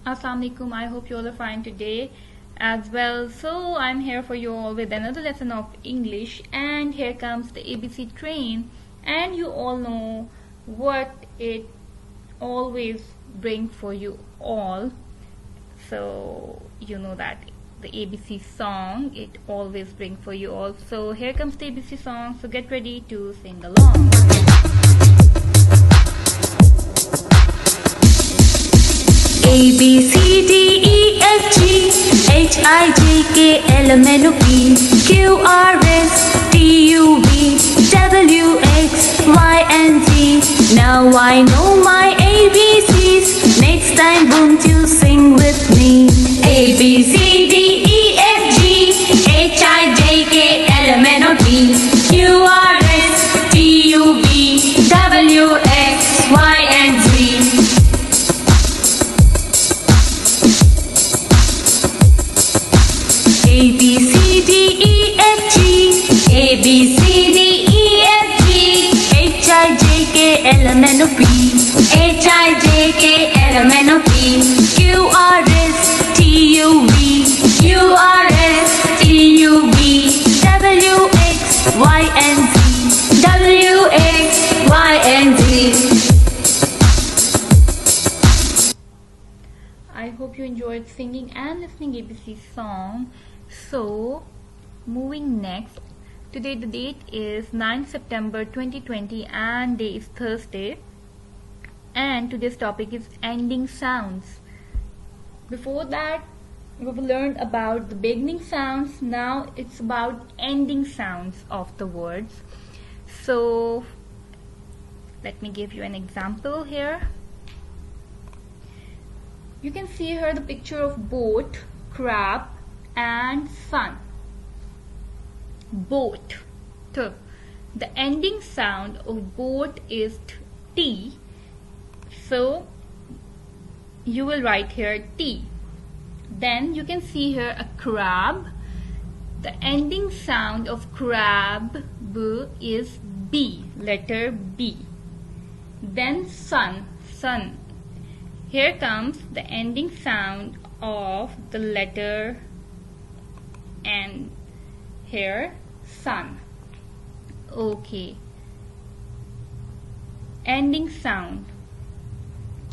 Assalamu alaikum. I hope you all are fine today as well. So I'm here for you all with another lesson of English, and here comes the ABC train, and you all know what it always brings for you all. So you know that the ABC song it always brings for you all. So here comes the ABC song. So get ready to sing along. A B C D E F G H I J K L M N O P Q R S T U V W X Y and Z. Now I know my ABCs. Next time won't you sing with me? A B C D E F G H I J K L M N O P Q R S T U V W X Y and Z. A B C D E F G A B C D E F G H I J K L M N O P H I J K L M N O P Q R S T U V Q R S T U V W X Y and Z W X Y and Z. I hope you enjoyed singing and listening ABC song. So moving next, today the date is 9th September 2020 and day is Thursday, and today's topic is ending sounds. Before that we've learned about the beginning sounds. Now it's about ending sounds of the words. So let me give you an example here. You can see here the picture of boat, crab and sun. Boat. T. The ending sound of boat is T. So you will write here T. Then you can see here a crab. The ending sound of crab is B, letter B. Then sun. Sun. Here comes the ending sound of the letter N. Here, sun. Okay. Ending sound.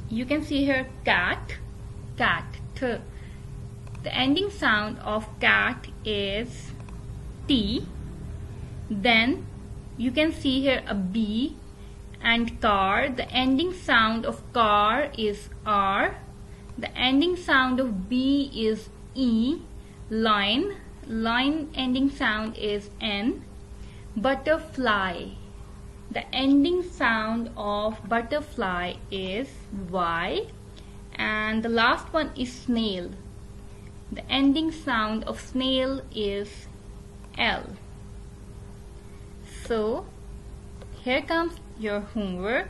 You can see here cat. Cat. T. The ending sound of cat is T. Then you can see here a B. And car, the ending sound of car is R. The ending sound of B is E. Line ending sound is N. Butterfly, the ending sound of butterfly is Y. And the last one is snail. The ending sound of snail is L. So here comes your homework.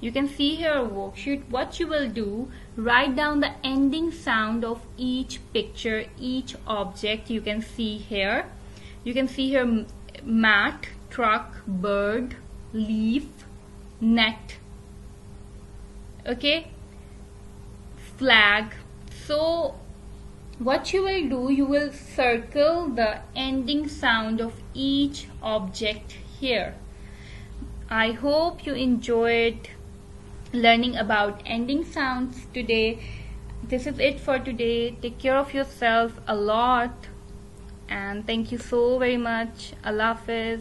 You can see here a worksheet. What you will do, write down the ending sound of each picture, each object you can see here. You can see here mat, truck, bird, leaf, net. Okay, flag. So what you will do, you will circle the ending sound of each object here. I hope you enjoyed learning about ending sounds today. This is it for today. Take care of yourself a lot, and thank you so very much. Allah Hafiz.